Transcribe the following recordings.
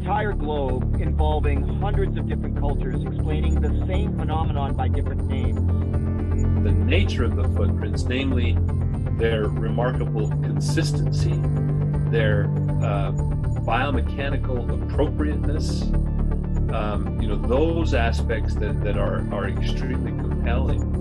entire globe involving hundreds of different cultures explaining the same phenomenon by different names. The nature of the footprints, namely their remarkable consistency, their biomechanical appropriateness, those aspects that are extremely compelling.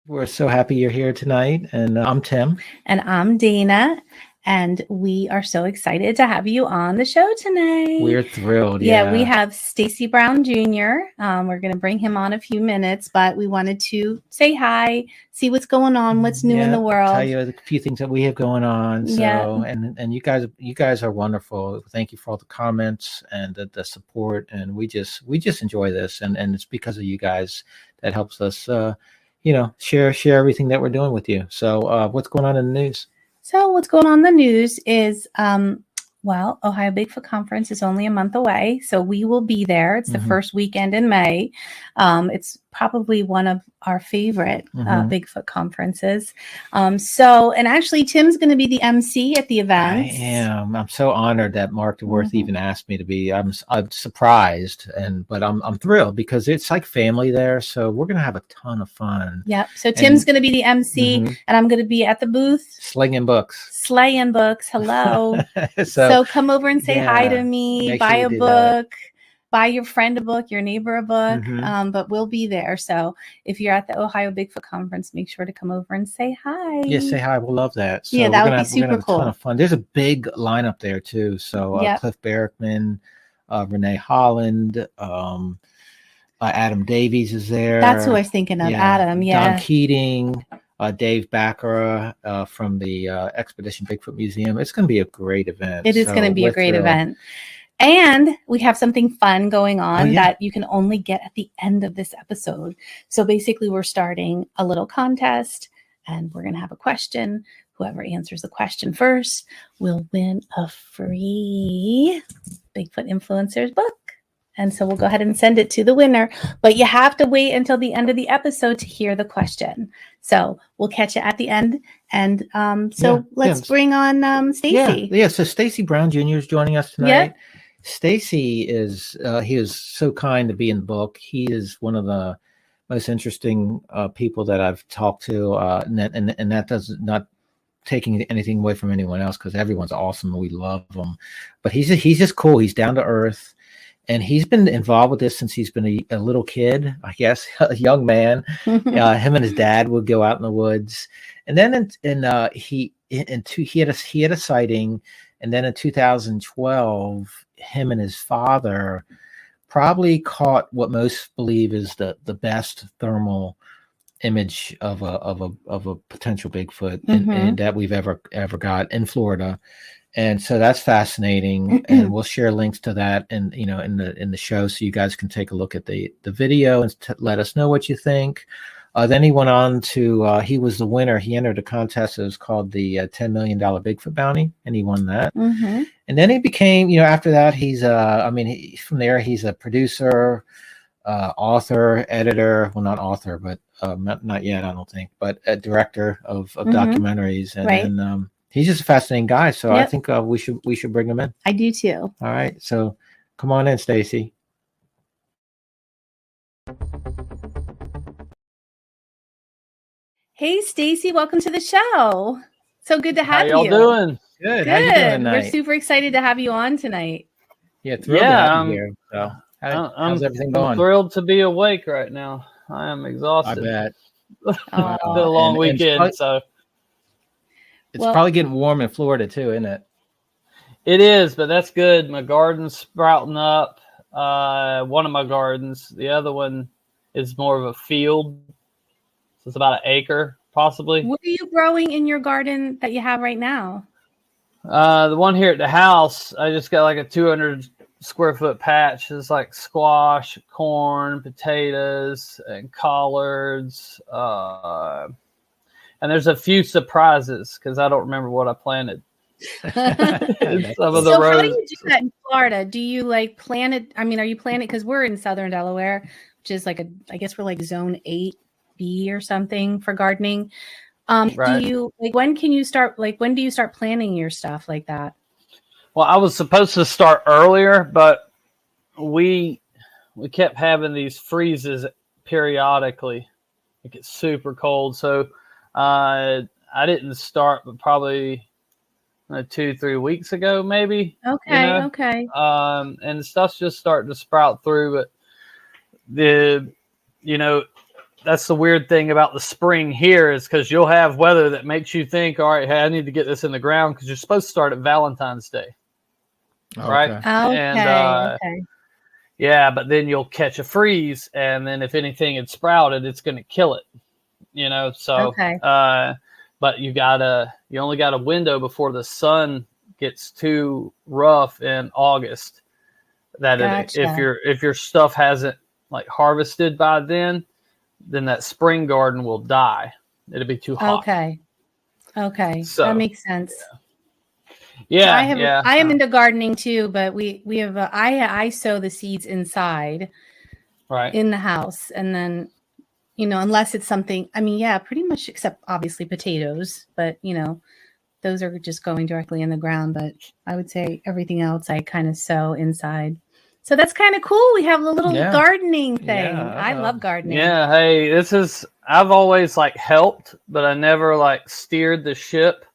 We're so happy you're here tonight, and I'm Tim. And I'm Dana, and we are so excited to have you on the show tonight. We're thrilled. Yeah, we have Stacy Brown Jr. We're going to bring him on a few minutes, but we wanted to say hi, see what's going on, what's new in the world. Tell you a few things that we have going on. So, and you guys are wonderful. Thank you for all the comments and the support, and we just enjoy this, and it's because of you guys that helps us. Share everything that we're doing with you. So what's going on in the news? So what's going on in the news is, Ohio Bigfoot Conference is only a month away. So we will be there. It's the first weekend in May. It's probably one of our favorite Bigfoot conferences. And actually Tim's going to be the MC at the event. I am. I'm so honored that Mark DeWorth even asked me to be. I'm surprised, but I'm thrilled because it's like family there. So we're going to have a ton of fun. Yep. So Tim's going to be the MC and I'm going to be at the booth. Slinging books. Slaying books. Hello. so come over and say hi to me. Buy a book. Buy your friend a book, your neighbor a book, but we'll be there. So if you're at the Ohio Bigfoot Conference, make sure to come over and say hi. Yeah, say hi. We'll love that. So that would be super cool. A ton of fun. There's a big lineup there too. So Cliff Barrickman, Renee Holland, Adam Davies is there. That's who I was thinking of, Adam. Yeah. Don Keating, Dave Baccara from the Expedition Bigfoot Museum. It's going to be a great event. It is going to be a great event. And we have something fun going on that you can only get at the end of this episode. So basically, we're starting a little contest, and we're going to have a question. Whoever answers the question first will win a free Bigfoot Influencers book. And so we'll go ahead and send it to the winner. But you have to wait until the end of the episode to hear the question. So we'll catch you at the end. And let's bring on Stacy. Yeah. So Stacy Brown Jr. is joining us tonight. Yeah. Stacy is he is so kind to be in the book. He is one of the most interesting people that I've talked to, and that does not taking anything away from anyone else because everyone's awesome and we love them. But he's just cool. He's down to earth, and he's been involved with this since he's been a little kid, I guess, a young man. Him and his dad would go out in the woods, and then he had a sighting, and then in 2012. Him and his father probably caught what most believe is the best thermal image of a potential Bigfoot and that we've ever got in Florida. And so that's fascinating. And we'll share links to that in the show so you guys can take a look at the video and let us know what you think. Then he went on to, he was the winner. He entered a contest that was called the $10 million Bigfoot Bounty, and he won that. And then he became, after that, he's, from there, he's a producer, author, editor. Well, not author, but not yet, I don't think, but a director of documentaries. And he's just a fascinating guy. So I think we should bring him in. I do too. All right. So come on in, Stacy. Hey, Stacy, welcome to the show. So good to have you. How y'all doing? Good. How you doing tonight? We're super excited to have you on tonight. Yeah, thrilled to have you here. So how's everything going? I'm thrilled to be awake right now. I am exhausted. I bet. It's been a long weekend, it's probably getting warm in Florida too, isn't it? It is, but that's good. My garden's sprouting up. One of my gardens. The other one is more of a field. So it's about an acre, possibly. What are you growing in your garden that you have right now? The one here at the house, I just got like a 200 square foot patch. It's like squash, corn, potatoes, and collards. And there's a few surprises because I don't remember what I planted. Some of the rows. How do you do that in Florida? Do you like plant it? I mean, are you planting? Because we're in southern Delaware, which is like I guess we're like zone 8. B or something for gardening. Right. Do you when do you start planning your stuff like that? Well, I was supposed to start earlier, but we kept having these freezes periodically. It gets super cold, so I didn't start, but probably 2-3 weeks ago, maybe. Okay, okay. And the stuff's just starting to sprout through, but that's the weird thing about the spring here is because you'll have weather that makes you think, all right, hey, I need to get this in the ground because you're supposed to start at Valentine's Day. Right? Okay. And okay. yeah, but then you'll catch a freeze, and then if anything had sprouted, it's going to kill it. So Okay. but you only got a window before the sun gets too rough in August. Gotcha. If your stuff hasn't like harvested by then that spring garden will die. It'll be too hot. Okay. So, that makes sense. Yeah. I am into gardening too, but we have I sow the seeds inside, right, in the house, and then unless it's something. I mean, yeah, pretty much except obviously potatoes, but those are just going directly in the ground. But I would say everything else I kind of sow inside. So that's kind of cool. We have a little gardening thing. Yeah, I love gardening. Yeah. Hey, I've always like helped, but I never like steered the ship,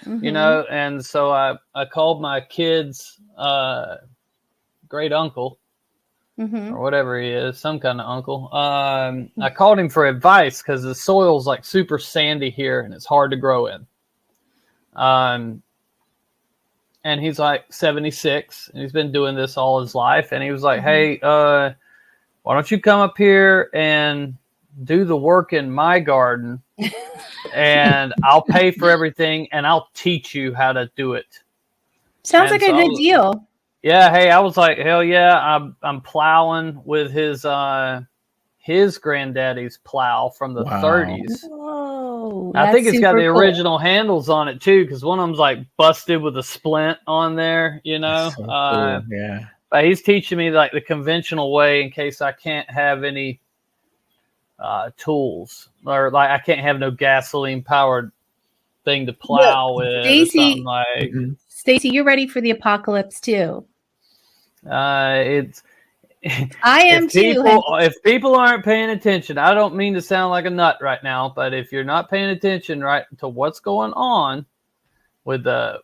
and so I called my kid's great uncle or whatever he is, some kind of uncle. I called him for advice because the soil's like super sandy here and it's hard to grow in. And he's like 76 and he's been doing this all his life. And he was like, hey, why don't you come up here and do the work in my garden and I'll pay for everything and I'll teach you how to do it. Sounds like a good deal. Yeah. Hey, I was like, hell yeah. I'm plowing with his granddaddy's plow from the 30s. Whoa, I think it's got the cool. original handles on it too, because one of them's like busted with a splint on there, So cool. Yeah. But he's teaching me like the conventional way in case I can't have any tools, or like I can't have no gasoline powered thing to plow with. Stacy, you're ready for the apocalypse too. It's. I am too. If people aren't paying attention, I don't mean to sound like a nut right now, but if you're not paying attention right to what's going on with the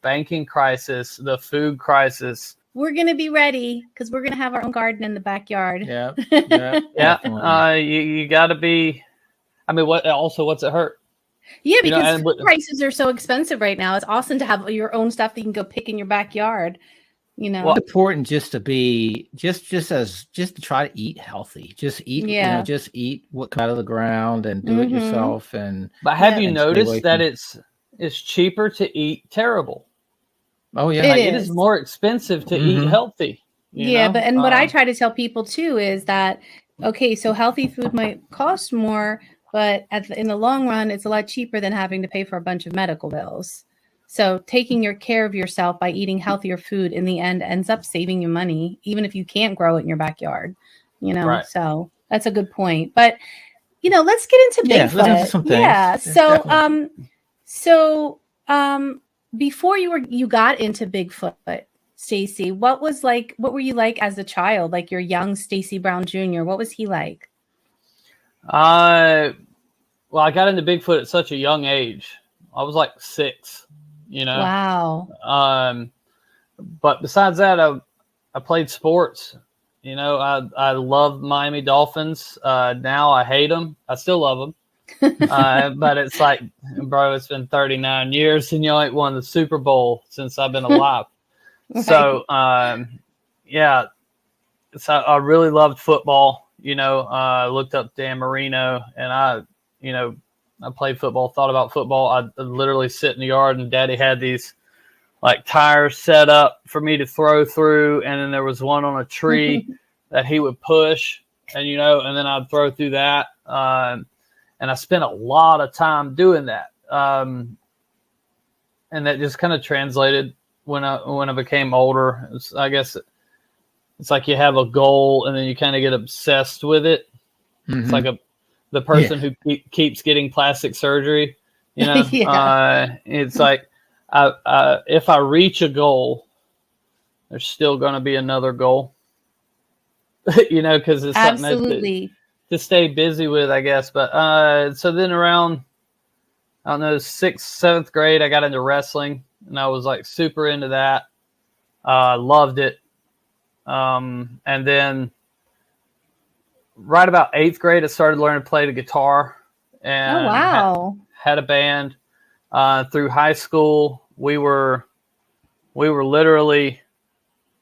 banking crisis, the food crisis, we're gonna be ready because we're gonna have our own garden in the backyard. Yeah. You got to be. I mean, what's it hurt? Yeah, because food prices are so expensive right now. It's awesome to have your own stuff that you can go pick in your backyard. Well, it's important just to be just to try to eat healthy. Just eat, just eat what comes out of the ground and do it yourself. But have you noticed that it's cheaper to eat terrible? Oh yeah, it is more expensive to eat healthy. Yeah, but what I try to tell people too is that so healthy food might cost more, but in the long run, it's a lot cheaper than having to pay for a bunch of medical bills. So taking care of yourself by eating healthier food in the end ends up saving you money, even if you can't grow it in your backyard, Right. So that's a good point. But, let's get into Bigfoot. Yeah. So before you got into Bigfoot, Stacy, what were you like as a child? Like your young Stacy Brown Jr., what was he like? Well, I got into Bigfoot at such a young age. I was like 6. Wow. But besides that, I played sports. I love Miami Dolphins. Now I hate them. I still love them. But it's like, bro, it's been 39 years and you ain't won the Super Bowl since I've been alive. Right. So, So I really loved football. I looked up Dan Marino and I played football, thought about football. I literally sit in the yard and Daddy had these like tires set up for me to throw through. And then there was one on a tree that he would push and then I'd throw through that. And I spent a lot of time doing that. And that just kind of translated when I became older. I guess it's like you have a goal and then you kind of get obsessed with it. It's like the person who keeps getting plastic surgery. You know, it's like if I reach a goal, there's still going to be another goal. You know, because it's something to stay busy with, I guess. But so then around, I don't know, 6th, 7th grade, I got into wrestling, and I was like super into that. Loved it. And then right about 8th grade, I started learning to play the guitar. And had a band. Through high school, we were literally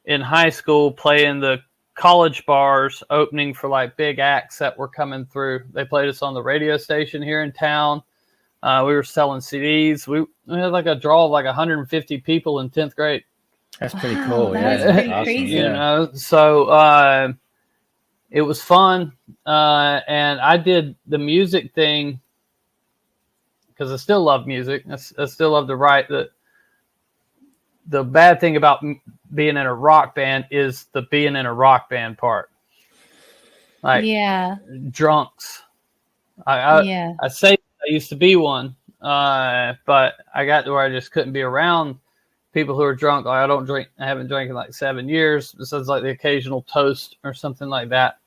in high school playing the college bars, opening for like big acts that were coming through. They played us on the radio station here in town. We were selling CDs. We had like a draw of like 150 people in 10th grade. That's pretty cool. That's pretty crazy. You know, so it was fun. And I did the music thing because I still love music. I still love to write. The bad thing about being in a rock band is the being in a rock band part. Like drunks. I say I used to be one, but I got to where I just couldn't be around people who are drunk. Like, I don't drink. I haven't drank in like 7 years, besides like the occasional toast or something like that.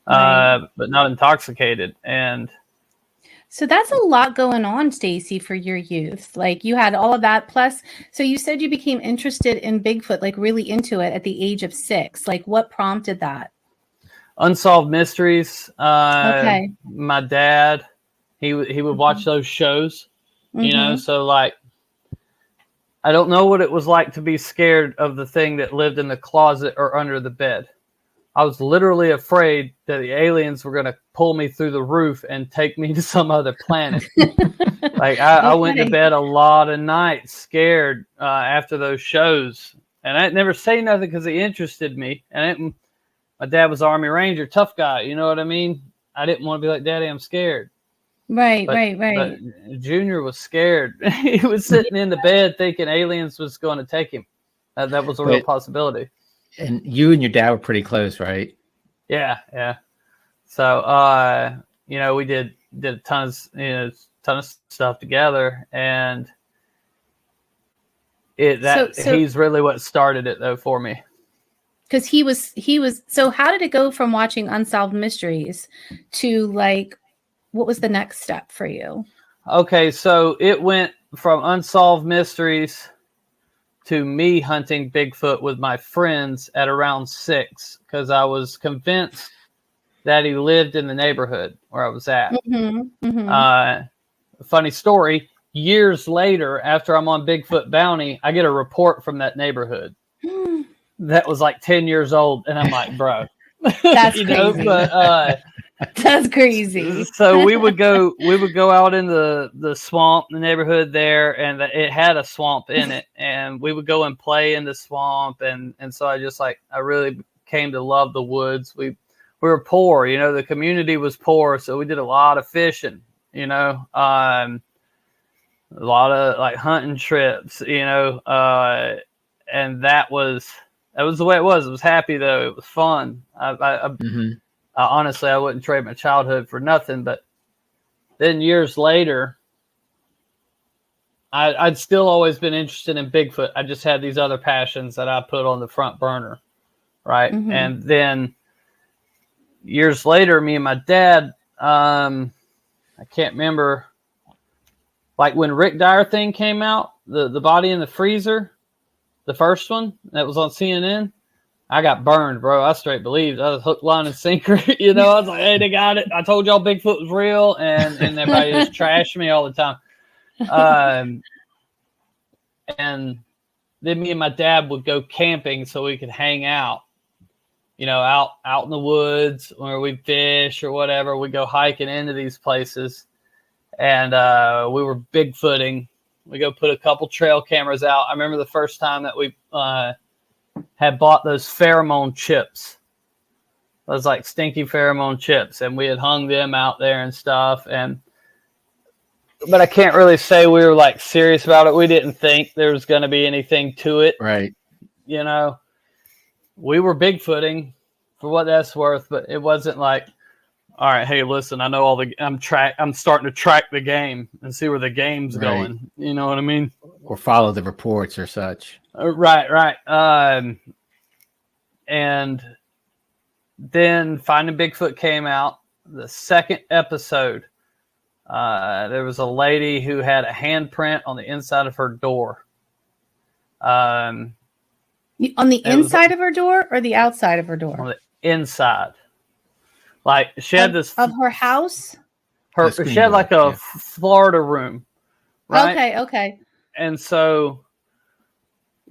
But not intoxicated. And so that's a lot going on, Stacy, for your youth. Like you had all of that. Plus, so you said you became interested in Bigfoot, like really into it at the age of 6. Like what prompted that? Unsolved Mysteries. My dad, he would watch those shows, you know, so like, I don't know what it was like to be scared of the thing that lived in the closet or under the bed. I was literally afraid that the aliens were going to pull me through the roof and take me to some other planet. Like I went to bed a lot of nights scared after those shows. And I'd never say nothing because he interested me. And my dad was Army Ranger, tough guy. You know what I mean? I didn't want to be like, Daddy, I'm scared. Right. But Junior was scared. He was sitting in the bed thinking aliens was going to take him. That was a real possibility. And you and your dad were pretty close, right? Yeah. So, you know, we did a ton of stuff together, and he's really what started it though for me. Because he was. So how did it go from watching Unsolved Mysteries to like, what was the next step for you? Okay, so it went from Unsolved Mysteries to me hunting Bigfoot with my friends at around 6, because I was convinced that he lived in the neighborhood where I was at. Funny story, years later, after I'm on Bigfoot Bounty, I get a report from that neighborhood that was like 10 years old, and I'm like, bro. That's crazy. That's crazy. So we would go out in the swamp, the neighborhood there, and it had a swamp in it, and we would go and play in the swamp, and so I really came to love the woods. We were poor, you know, the community was poor, so we did a lot of fishing, you know, a lot of like hunting trips, you know, and that was the way it was. It was happy though. It was fun. Honestly, I wouldn't trade my childhood for nothing. But then years later, I'd still always been interested in Bigfoot. I just had these other passions that I put on the front burner, right? And then years later, me and my dad, I can't remember, like when Rick Dyer thing came out, the body in the freezer, the first one that was on CNN. I got burned, bro. I straight believed. I was hook, line, and sinker. You know, I was like, hey, they got it. I told y'all Bigfoot was real. And everybody just trashed me all the time. And then me and my dad would go camping so we could hang out, you know, out in the woods where we fish or whatever. We go hiking into these places. And we were Bigfooting. We go put a couple trail cameras out. I remember the first time that we had bought those pheromone chips. Those like stinky pheromone chips. And we had hung them out there and stuff. But I can't really say we were like serious about it. We didn't think there was going to be anything to it. Right. You know, we were Bigfooting for what that's worth, but it wasn't like all right, hey, listen, I know I'm starting to track the game and see where the game's going. You know what I mean? Or follow the reports or such. Right. And then Finding Bigfoot came out. The second episode, there was a lady who had a handprint on the inside of her door. On the inside of her door or the outside of her door? On the inside. Like she had this of her house. She had like a Florida room, right? Okay. And so,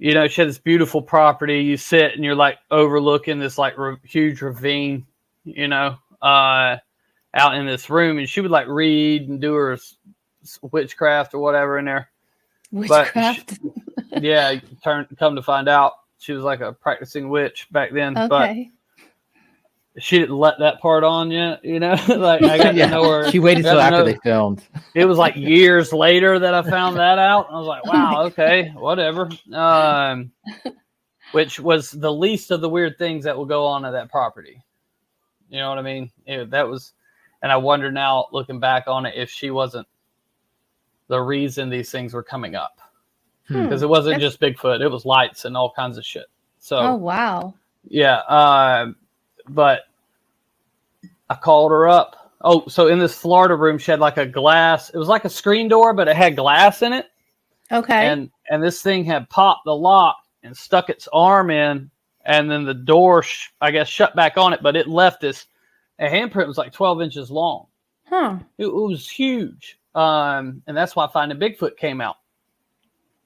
she had this beautiful property. You sit and you're like overlooking this like huge ravine, out in this room, and she would like read and do her witchcraft or whatever in there. Witchcraft. Come to find out, she was like a practicing witch back then. Okay. But she didn't let that part on yet, like I got to know her. She waited till after they filmed. It was like years later that I found that out. I was like, wow, okay, whatever. Which was the least of the weird things that will go on at that property. You know what I mean? That was, and I wonder now, looking back on it, if she wasn't the reason these things were coming up. Because it wasn't just Bigfoot, it was lights and all kinds of shit. So, oh wow, yeah. But I called her up. Oh, so in this Florida room, she had like a glass. It was like a screen door, but it had glass in it. Okay. And this thing had popped the lock and stuck its arm in, and then the door, I guess, shut back on it. But it left a handprint was like 12 inches long. Huh. It was huge. And that's why Finding Bigfoot came out.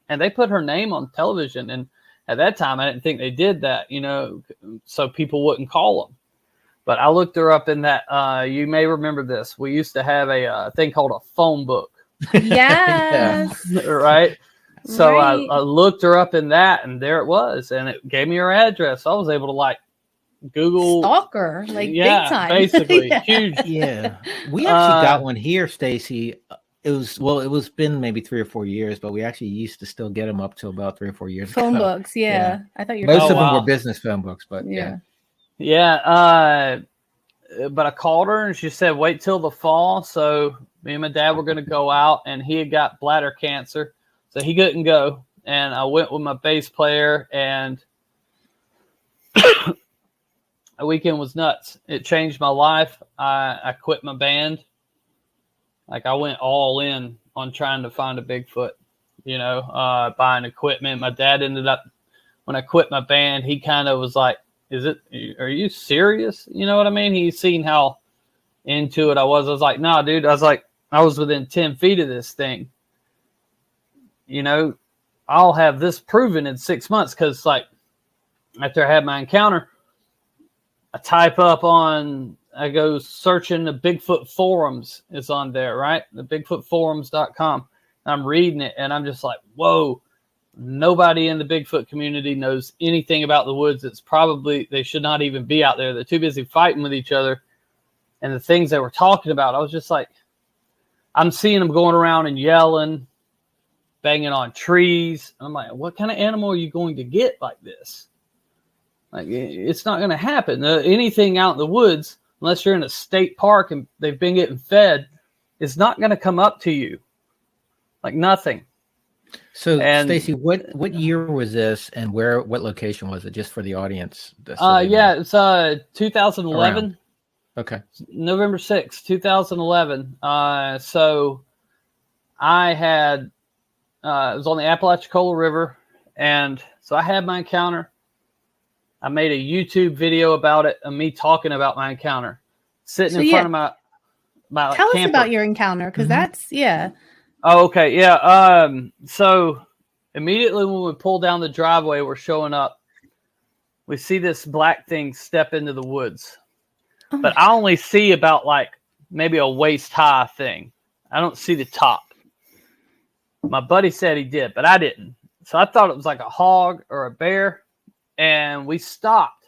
And they put her name on television, and at that time, I didn't think they did that, so people wouldn't call them. But I looked her up in that. You may remember this. We used to have a thing called a phone book. Yes. Right? So right. I looked her up in that, and there it was. And it gave me her address. So I was able to, like, Google. Stalker, like big time. Basically. Huge. Yeah. We actually got one here, Stacy. It was been maybe 3 or 4 years, but we actually used to still get them up to about 3 or 4 years phone ago. Books, yeah. I thought you were most of them were business phone books, but yeah. But I called her and she said, wait till the fall. So me and my dad were going to go out, and he had got bladder cancer, so he couldn't go. And I went with my bass player, and the weekend was nuts. It changed my life. I quit my band. Like, I went all in on trying to find a Bigfoot, buying equipment. My dad ended up, when I quit my band, he kind of was like, are you serious? You know what I mean? He's seen how into it I was. I was like, nah, dude. I was like, I was within 10 feet of this thing. I'll have this proven in 6 months. Because, like, after I had my encounter, I type up I go searching the Bigfoot forums. It's on there, right? The Bigfootforums.com. I'm reading it, and I'm just like, whoa, nobody in the Bigfoot community knows anything about the woods. They should not even be out there. They're too busy fighting with each other. And the things they were talking about, I was just like, I'm seeing them going around and yelling, banging on trees. I'm like, what kind of animal are you going to get like this? Like, it's not going to happen. Anything out in the woods, unless you're in a state park and they've been getting fed, is not going to come up to you. Like, nothing. So, Stacy, what year was this, and what location was it, just for the audience? It's 2011. Around. Okay. November 6th, 2011. So I had, it was on the Apalachicola River, and so I had my encounter. I made a YouTube video about it, of me talking about my encounter, sitting in front of my Tell camper. us about your encounter, because that's, Oh, okay, yeah. So immediately when we pull down the driveway, we're showing up. We see this black thing step into the woods, but I only see about like maybe a waist high thing. I don't see the top. My buddy said he did, but I didn't. So I thought it was like a hog or a bear, and we stopped.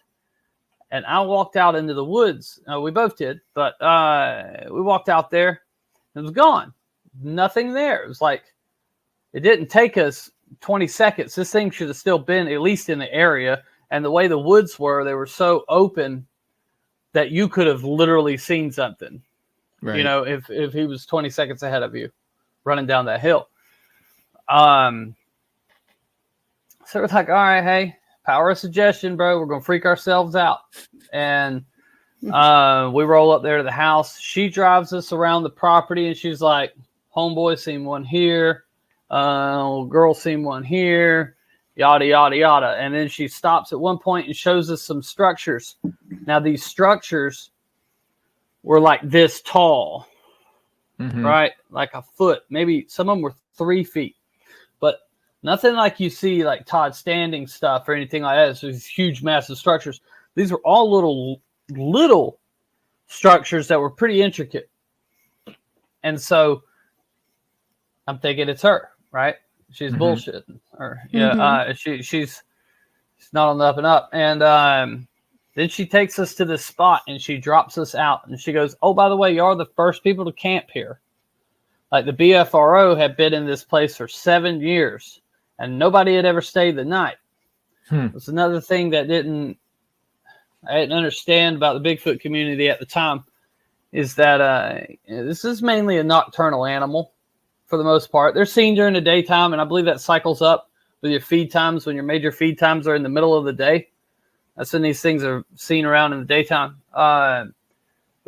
And I walked out into the woods. We both did, but we walked out there. It was gone. Nothing there. It was like, it didn't take us 20 seconds. This thing should have still been at least in the area. And the way the woods were, they were so open that you could have literally seen something. Right. You know, if he was 20 seconds ahead of you running down that hill. So we're like, all right, hey, power of suggestion, bro. We're going to freak ourselves out. And we roll up there to the house. She drives us around the property, and she's like, homeboy seen one here. Girl seen one here. Yada, yada, yada. And then she stops at one point and shows us some structures. Now, these structures were like this tall, right? Like a foot. Maybe some of them were 3 feet. But nothing like you see like Todd Standing stuff or anything like that. It's these huge, massive structures. These were all little structures that were pretty intricate. And so I'm thinking it's her, right? She's bullshitting. Or she's not on the up and up. And then she takes us to this spot and she drops us out. And she goes, oh, by the way, you are the first people to camp here. Like the BFRO had been in this place for 7 years and nobody had ever stayed the night. It's another thing that I didn't understand about the Bigfoot community at the time is that this is mainly a nocturnal animal for the most part. They're seen during the daytime, and I believe that cycles up with your feed times when your major feed times are in the middle of the day. That's when these things are seen around in the daytime. But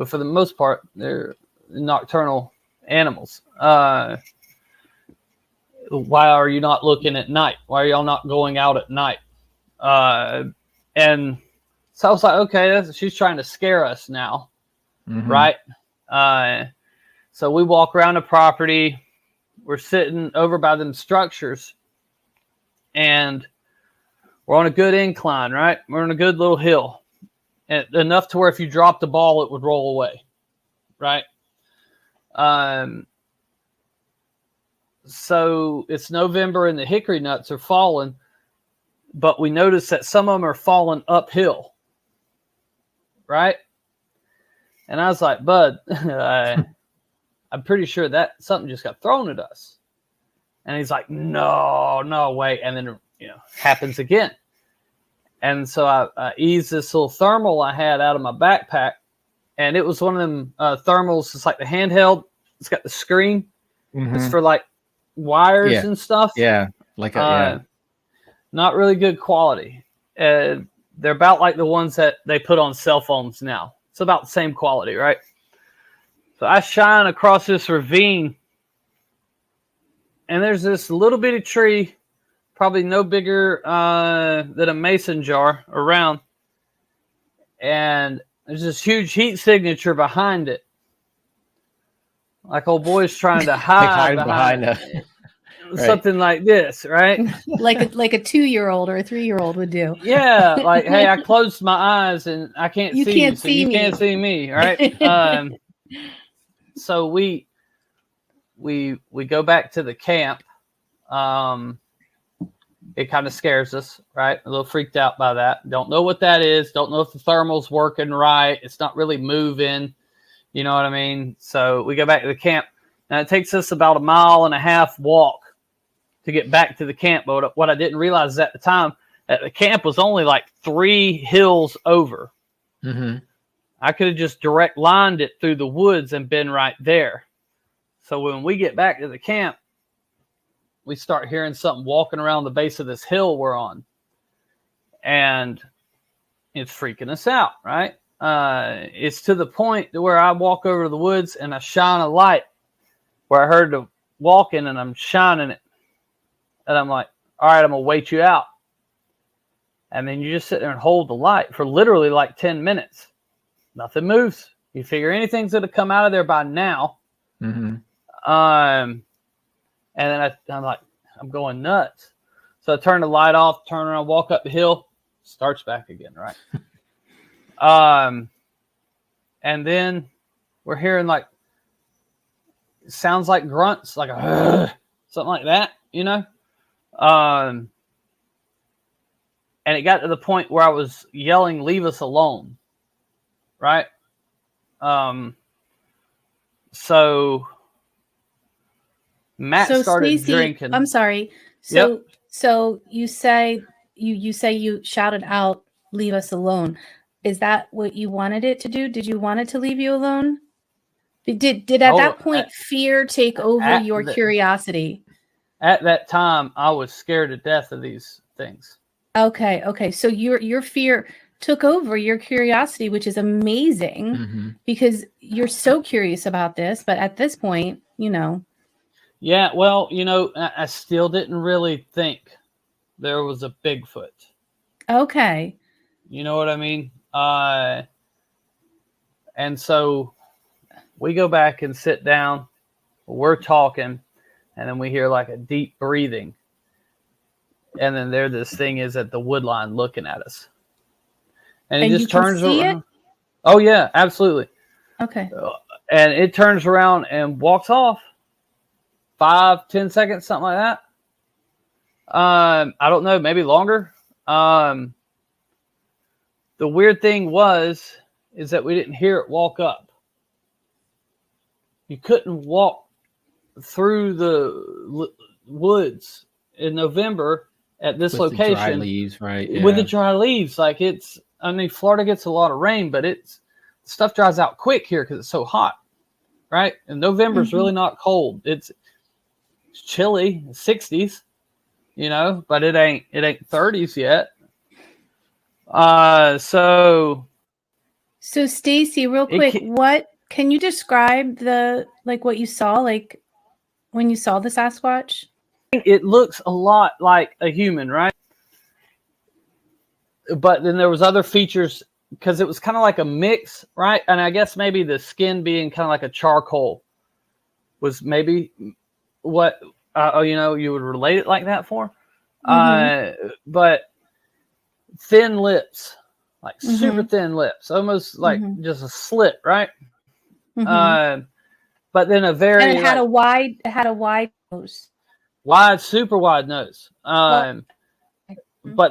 for the most part, they're nocturnal animals. Why are you not looking at night? Why are y'all not going out at night? And so I was like, okay, she's trying to scare us now, right? So we walk around the property. We're sitting over by them structures, and we're on a good incline, right? We're on a good little hill, and enough to where if you dropped the ball, it would roll away, right? So it's November, and the hickory nuts are falling, but we notice that some of them are falling uphill, right? And I was like, bud, I'm pretty sure that something just got thrown at us. And he's like, no way. And then, happens again. And so I eased this little thermal I had out of my backpack. And it was one of them thermals. It's like the handheld. It's got the screen. It's for like wires and stuff. Yeah. Like not really good quality. They're about like the ones that they put on cell phones now. It's about the same quality, right? So I shine across this ravine, and there's this little bitty tree, probably no bigger than a mason jar around, and there's this huge heat signature behind it. Like old boy's trying to hide behind it. Something like this, right? like a 2-year-old or a 3-year-old would do. Yeah, like, hey, I closed my eyes and I can't see you, so you can't see me, right? So we go back to the camp. It kind of scares us, right? A little freaked out by that. Don't know what that is. Don't know if the thermal's working right. It's not really moving. You know what I mean? So we go back to the camp. Now it takes us about 1.5 mile walk to get back to the camp. But what I didn't realize at the time, that the camp was only like 3 hills over. I could have just direct lined it through the woods and been right there. So when we get back to the camp, we start hearing something walking around the base of this hill we're on. And it's freaking us out, right? It's to the point where I walk over to the woods and I shine a light where I heard the walking, and I'm shining it. And I'm like, all right, I'm going to wait you out. And then you just sit there and hold the light for literally like 10 minutes. Nothing moves. You figure anything's going to come out of there by now. And then I'm like, I'm going nuts. So I turn the light off, turn around, walk up the hill, starts back again, right? And then we're hearing like, sounds like grunts, like a something like that, And it got to the point where I was yelling, leave us alone. Right. So Matt started Stacy, drinking. I'm sorry. So you say you shouted out, leave us alone. Is that what you wanted it to do? Did you want it to leave you alone? Did at that point fear take over your curiosity? At that time, I was scared to death of these things. Okay. So your fear took over your curiosity, which is amazing because you're so curious about this. But at this point, Yeah, well, I still didn't really think there was a Bigfoot. Okay. You know what I mean? And so we go back and sit down. We're talking, and then we hear like a deep breathing. And then there this thing is at the wood line looking at us. And it just turns around. It? Oh, yeah, absolutely. Okay. And it turns around and walks off. 5-10 seconds, something like that. I don't know, maybe longer. The weird thing is that we didn't hear it walk up. You couldn't walk through the woods in November at this location. The dry leaves, right? Yeah. With the dry leaves. Like Florida gets a lot of rain, but stuff dries out quick here because it's so hot, right? And November's really not cold. It's chilly, 60s, but it ain't 30s yet. So Stacy, real quick, what can you describe what you saw, like when you saw the Sasquatch? It looks a lot like a human, right? But then there was other features because it was kind of like a mix, right? And I guess maybe the skin being kind of like a charcoal was maybe what you would relate it like that for. But thin lips, like super thin lips, almost like just a slit, right? But then a very and it had a wide nose. Super wide nose. But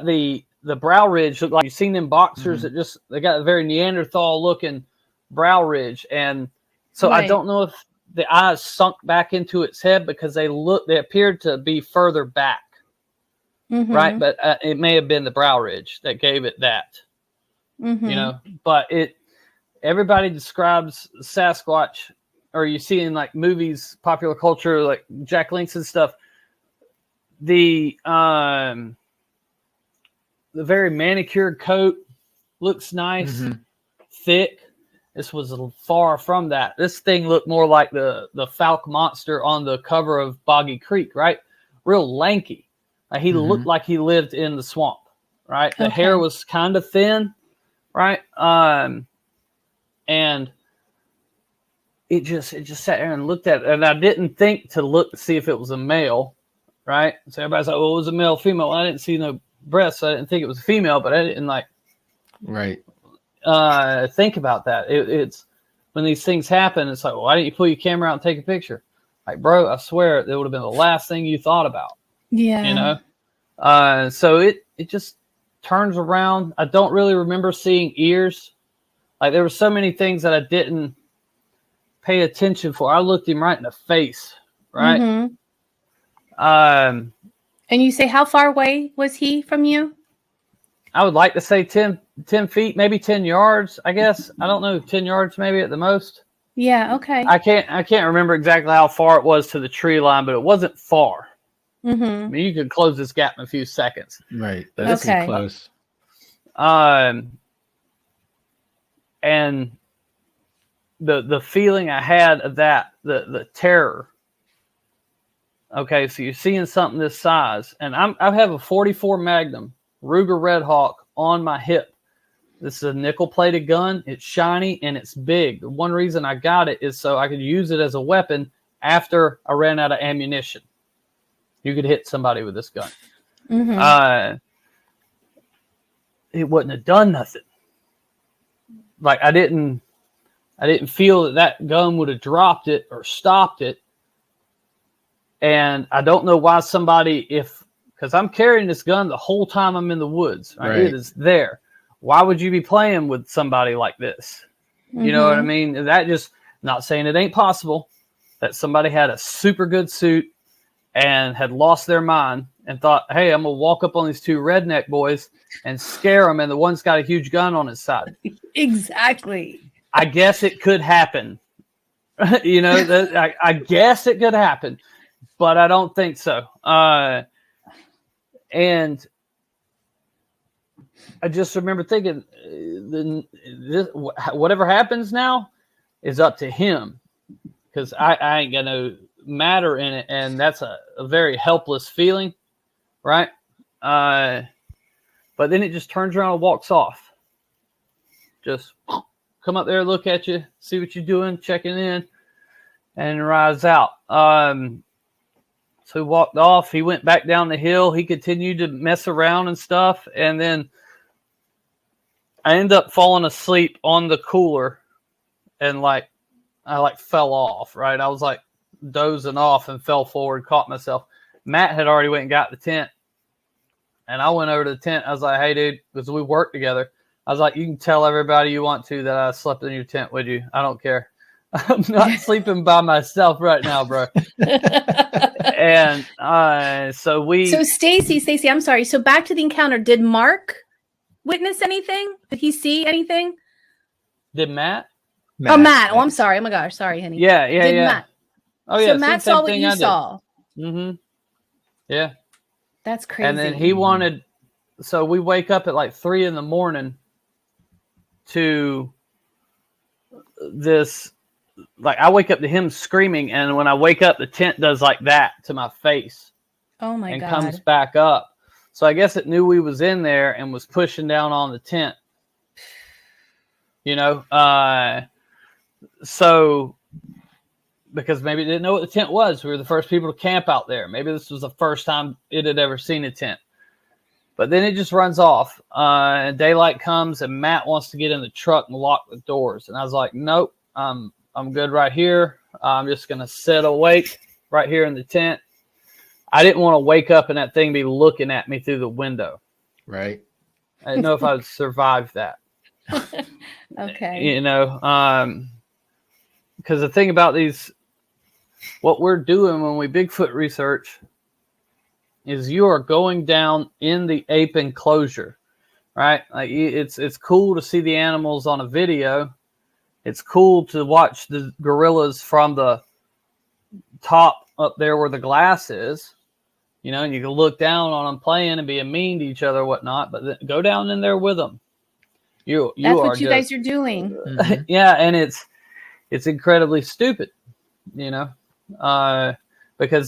the brow ridge looked like you've seen them boxers that they got a very Neanderthal looking brow ridge. And so I don't know if the eyes sunk back into its head because they appeared to be further back. Right. But it may have been the brow ridge that gave it that, but everybody describes Sasquatch, or you see in like movies, popular culture, like Jack Links and stuff, the very manicured coat looks nice, thick. This was far from that. This thing looked more like the Falk monster on the cover of Boggy Creek, right? Real lanky. He looked like he lived in the swamp, right? The hair was kind of thin, right? And it just sat there and looked at it. And I didn't think to look to see if it was a male, right? So everybody's like, well, it was a male, female. Well, I didn't see no breasts, so I didn't think it was a female, but I didn't think about that. It's when these things happen, it's like, well, why didn't you pull your camera out and take a picture? Like, bro, I swear it would have been the last thing you thought about. Yeah. So it just turns around. I don't really remember seeing ears. Like there were so many things that I didn't pay attention for. I looked him right in the face, right? And you say, how far away was he from you? I would like to say 10 feet, maybe 10 yards, I guess. I don't know, 10 yards maybe at the most. Yeah, okay. I can't remember exactly how far it was to the tree line, but it wasn't far. I mean, you could close this gap in a few seconds. Right. That's close. And the feeling I had of that, the terror. Okay, so you're seeing something this size, and I have a 44 Magnum Ruger Red Hawk on my hip. This is a nickel-plated gun. It's shiny and it's big. The one reason I got it is so I could use it as a weapon after I ran out of ammunition. You could hit somebody with this gun. It wouldn't have done nothing. Like I didn't feel that gun would have dropped it or stopped it. And I don't know why somebody, because I'm carrying this gun the whole time I'm in the woods. Right? It is there. Why would you be playing with somebody like this? You know what I mean? That just, not saying it ain't possible, that somebody had a super good suit and had lost their mind and thought, hey, I'm going to walk up on these two redneck boys and scare them. And the one's got a huge gun on his side. Exactly. I guess it could happen. I guess it could happen, but I don't think so. And I just remember thinking, whatever happens now is up to him, because I ain't got no matter in it, and that's a very helpless feeling, right? But then it just turns around and walks off. Just come up there, look at you, see what you're doing, checking in, and rides out. So he walked off. He went back down the hill. He continued to mess around and stuff, and then I ended up falling asleep on the cooler, and I fell off, right? I was like dozing off and fell forward, caught myself. Matt had already went and got the tent, and I went over to the tent. I was like, hey, dude, because we work together. I was like, you can tell everybody you want to that I slept in your tent with you. I don't care. I'm not sleeping by myself right now, bro. And so Stacy, I'm sorry. So back to the encounter. Did Mark witness anything? Did he see anything? Did Matt? Matt. Oh, I'm sorry. Oh my gosh. Sorry, honey. Yeah. Matt? Oh yeah. So Matt saw what you saw. Mm-hmm. Yeah. That's crazy. And then he wanted, so we wake up at like 3 a.m. to this, like I wake up to him screaming, and when I wake up, the tent does like that to my face. Oh my God. And comes back up. So I guess it knew we was in there and was pushing down on the tent. So because maybe it didn't know what the tent was. We were the first people to camp out there. Maybe this was the first time it had ever seen a tent. But then it just runs off. And daylight comes, and Matt wants to get in the truck and lock the doors. And I was like, nope, I'm good right here. I'm just going to sit awake right here in the tent. I didn't want to wake up and that thing be looking at me through the window. Right. I didn't know if I would survive that. Okay. Because the thing about what we're doing when we Bigfoot research is you are going down in the ape enclosure, right? Like it's cool to see the animals on a video. It's cool to watch the gorillas from the top up there where the glass is, and you can look down on them playing and being mean to each other and whatnot, but then go down in there with them. That's what you guys are doing. Mm-hmm. Yeah. And it's incredibly stupid, because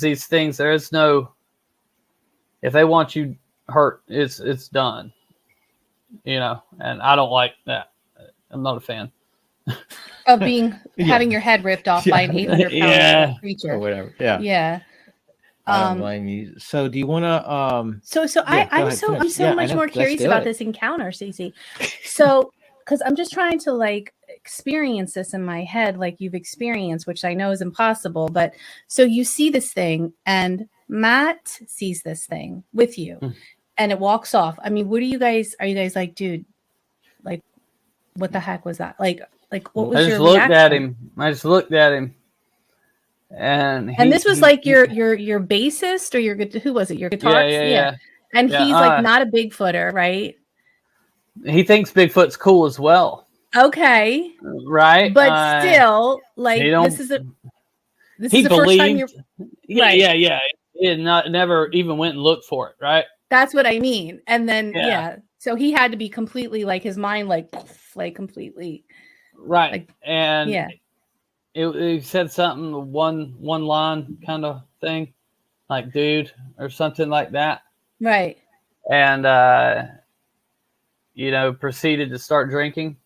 these things, there is no, if they want you hurt, it's done, and I don't like that. I'm not a fan of having your head ripped off by an 800-pound creature or whatever. Yeah. I don't blame you. So do you want to? I'm so much more curious about this encounter, Stacey. So, because I'm just trying to experience this in my head, like you've experienced, which I know is impossible. But so you see this thing, and Matt sees this thing with you, and it walks off. I mean, are you guys like, dude, like, what the heck was that? Like, what was your reaction? I just looked at him. And this was like your bassist, or who was it? Your guitarist? Yeah. And he's not a Bigfooter, right? He thinks Bigfoot's cool as well. Okay. Right. But still, this is the first time you're right. Yeah. He never even went and looked for it, right? That's what I mean. And then so he had to be completely his mind completely right. It said something, one line kind of thing, like dude or something like that. Right. And, proceeded to start drinking.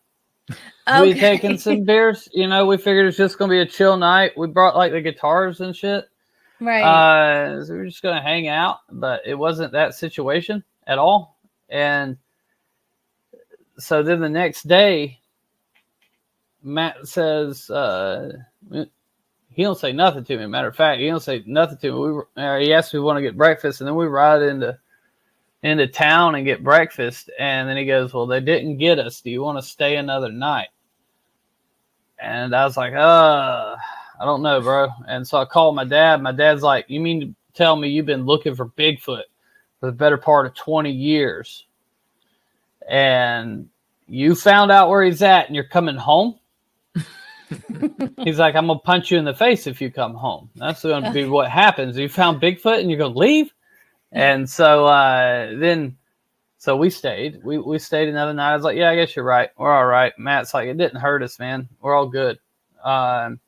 Okay. We taking some beers. We figured it's just going to be a chill night. We brought the guitars and shit. Right. So we were just going to hang out, but it wasn't that situation at all. And so then the next day, Matt says, he don't say nothing to me. Matter of fact, he don't say nothing to me. He asked if we want to get breakfast, and then we ride into town and get breakfast. And then he goes, well, they didn't get us. Do you want to stay another night? And I was like, I don't know, bro. And so I called my dad. My dad's like, you mean to tell me you've been looking for Bigfoot for the better part of 20 years, and you found out where he's at and you're coming home, he's like, I'm going to punch you in the face if you come home. That's going to be what happens. You found Bigfoot and you're going to leave? And so so we stayed. We stayed another night. I was like, yeah, I guess you're right. We're all right. Matt's like, it didn't hurt us, man. We're all good. And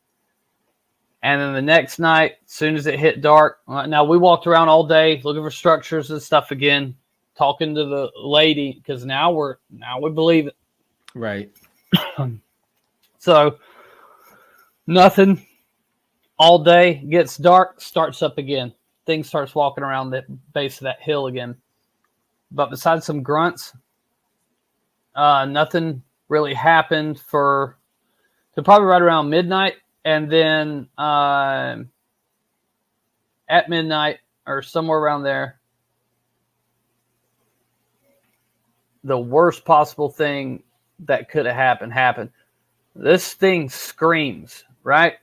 then the next night, as soon as it hit dark, now we walked around all day looking for structures and stuff again, talking to the lady, because now we believe it. Right. So nothing all day, gets dark, starts up again. Thing starts walking around the base of that hill again. But besides some grunts, nothing really happened to probably right around midnight. And then at midnight or somewhere around there, the worst possible thing that could have happened. This thing screams, right?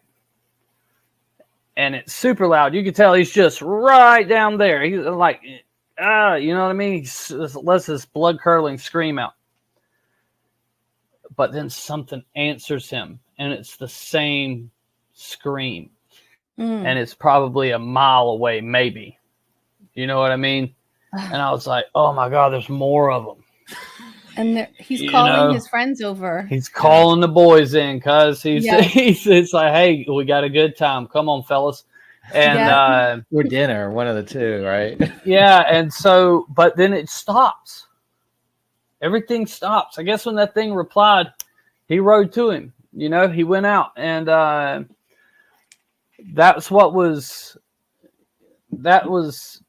And it's super loud. You can tell he's just right down there. He's like, you know what I mean? He lets this blood-curdling scream out. But then something answers him, and it's the same scream. And it's probably a mile away, maybe. You know what I mean? And I was like, oh, my God, there's more of them. And he's calling his friends over. He's calling the boys in because it's like, hey, we got a good time. Come on, fellas. And or dinner, one of the two, right? Yeah. And so, but then it stops. Everything stops. I guess when that thing replied, he rode to him. You know, he went out. And that was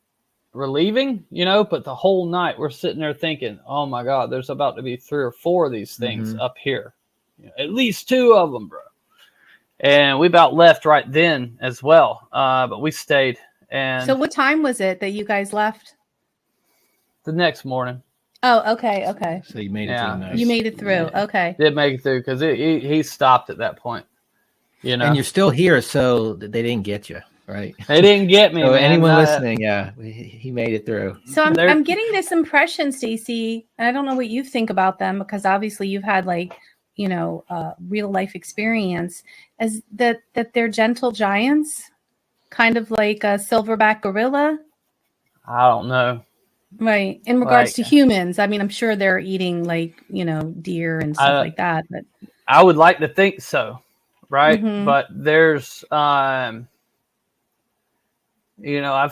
relieving, you know, but the whole night we're sitting there thinking, oh my God, there's about to be 3 or 4 of these things up here. You know, at least 2 of them, bro. And we about left right then as well. But we stayed. And so what time was it that you guys left? The next morning. Oh, okay. So you made it through. Nice. You made it through. Yeah. Okay. Did make it through because he stopped at that point. You know, and you're still here, so they didn't get you. Right. They didn't get me. So man. anyone listening, he made it through. So I'm getting this impression, Stacy, and I don't know what you think about them because obviously you've had real life experience, is that they're gentle giants, kind of like a silverback gorilla. I don't know. Right. In regards to humans, I mean, I'm sure they're eating deer and stuff like that. But I would like to think so. Right. But there's I've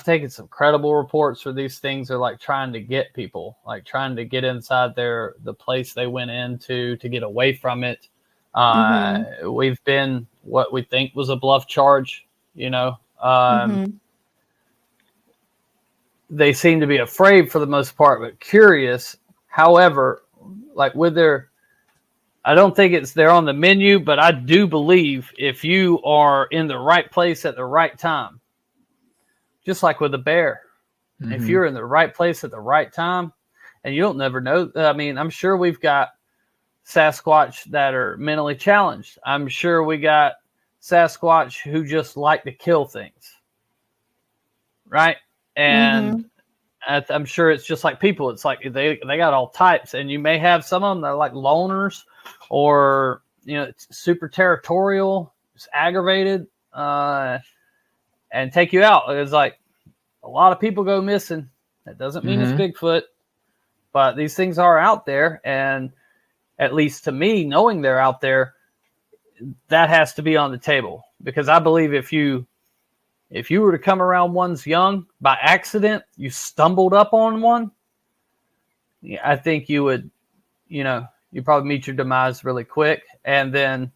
taken some credible reports where these things are like trying to get people, like trying to get inside the place they went into to get away from it. We've been what we think was a bluff charge, They seem to be afraid for the most part, but curious. However, I don't think they're on the menu, but I do believe if you are in the right place at the right time, just like with a bear, if you're in the right place at the right time, and you don't never know. I mean, I'm sure we've got Sasquatch that are mentally challenged. I'm sure we got Sasquatch who just like to kill things. Right. And I'm sure it's just like people. It's like they got all types, and you may have some of them that are like loners or, super territorial, just aggravated, and take you out. It's like a lot of people go missing. That doesn't mean it's Bigfoot, but these things are out there. And at least to me, knowing they're out there, that has to be on the table, because I believe if you were to come around one's young by accident, you stumbled up on one, I think you would, you probably meet your demise really quick. And then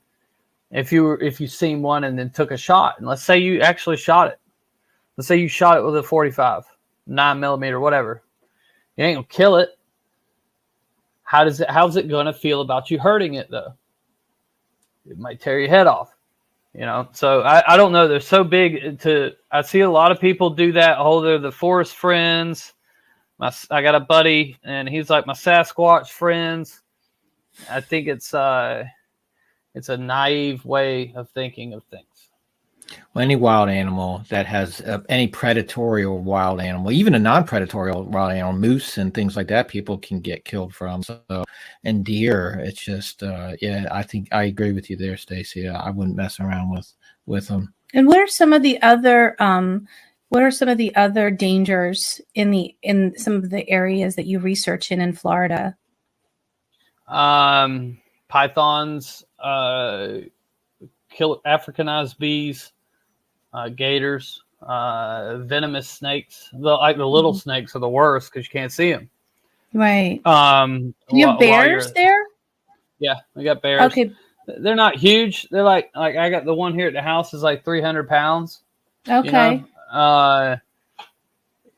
if you seen one and then took a shot, and let's say you actually shot it. Let's say you shot it with a 45, 9mm, whatever. You ain't gonna kill it. How's it gonna feel about you hurting it though? It might tear your head off. So I don't know. They're so big I see a lot of people do that. Oh, they're the forest friends. I got a buddy and he's like my Sasquatch friends. I think it's a naive way of thinking of things. Well, any wild animal that has any predatory or wild animal, even a non-predatory wild animal, moose and things like that, people can get killed from. So, and deer, it's just, yeah, I think I agree with you there, Stacy. I wouldn't mess around with them. And what are some of the other dangers in some of the areas that you research in Florida? Pythons, kill Africanized bees, gators, venomous snakes. The little snakes are the worst because you can't see them. Right. Do you have bears there? Yeah, we got bears. Okay. They're not huge. They're like I got the one here at the house is like 300 pounds. Okay. You know?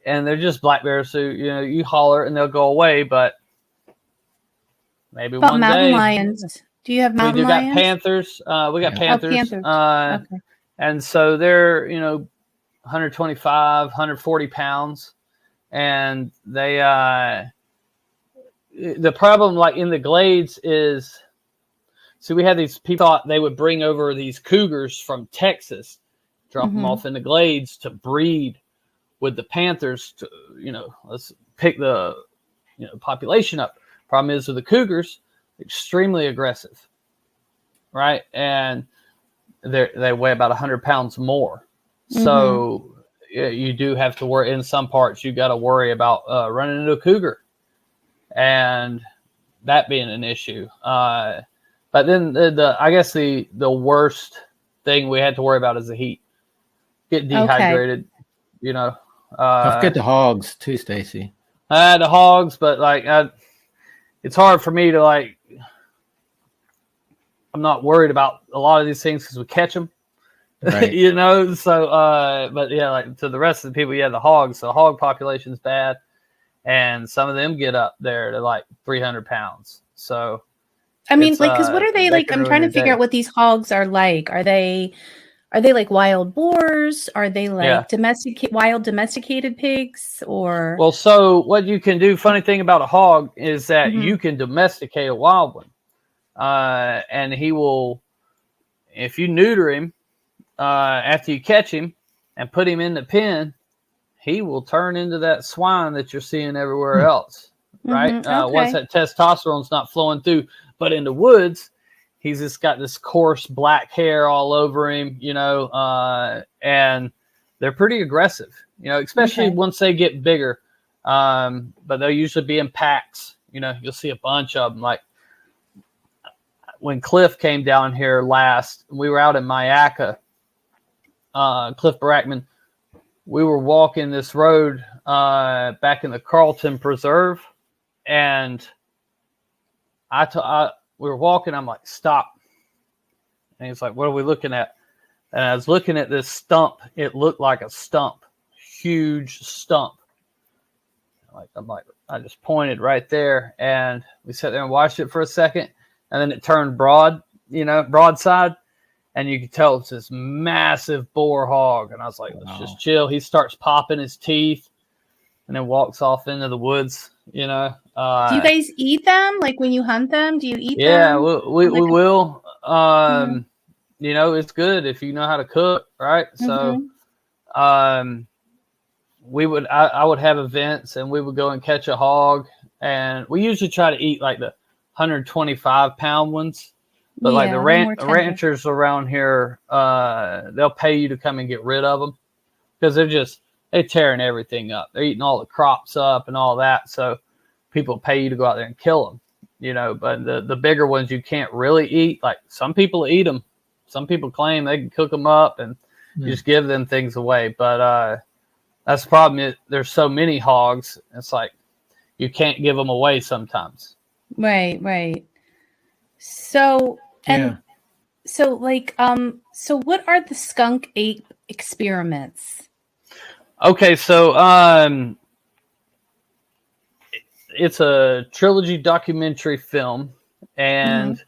And they're just black bears. So, you holler and they'll go away, but maybe one mountain day. Lions. Do you have mountain lions? We got panthers. We got panthers. Panthers. Okay. And so they're, 125, 140 pounds. And they, the problem like in the glades is, so we had these people thought they would bring over these cougars from Texas, drop them off in the glades to breed with the panthers to, let's pick the, population up. Problem is with the cougars, extremely aggressive, right? And they weigh about 100 pounds more. So you do have to worry in some parts. You got to worry about running into a cougar and that being an issue. But then I guess the worst thing we had to worry about is the heat. Get dehydrated, Don't forget the hogs too, Stacy. The hogs, but it's hard for me to I'm not worried about a lot of these things because we catch them, right. So, but yeah, to the rest of the people, the hogs, the hog population's bad. And some of them get up there to 300 pounds. So, I mean, because what are they like? I'm trying to figure out what these hogs are like. Are they like wild boars? Are they like wild domesticated pigs? Or well, so what you can do? Funny thing about a hog is that you can domesticate a wild one, and he will, if you neuter him after you catch him and put him in the pen, he will turn into that swine that you're seeing everywhere else, right? Once that testosterone's not flowing through. But in the woods, he's just got this coarse black hair all over him, and they're pretty aggressive, especially once they get bigger. But they'll usually be in packs. You'll see a bunch of them. Like when Cliff came down here last, we were out in Mayaca, Cliff Barackman. We were walking this road back in the Carlton Preserve, and we were walking. I'm like, stop. And he's like, what are we looking at? And I was looking at this stump. It looked like a stump, huge stump. I just pointed right there, and we sat there and watched it for a second, and then it turned broadside. And you could tell it's this massive boar hog. And I was like, let's just chill. He starts popping his teeth and then walks off into the woods, Do you guys eat them? Like when you hunt them, do you eat them? Yeah, we will. It's good if you know how to cook, right? So I would have events and we would go and catch a hog. And we usually try to eat like the 125-pound ones. But the ranchers around here, they'll pay you to come and get rid of them because they're tearing everything up. They're eating all the crops up and all that. So people pay you to go out there and kill them, but the bigger ones you can't really eat. Like some people eat them. Some people claim they can cook them up and you just give them things away. But that's the problem. There's so many hogs. It's like you can't give them away sometimes. Right. So so what are the skunk ape experiments? Okay, so it's a trilogy documentary film, and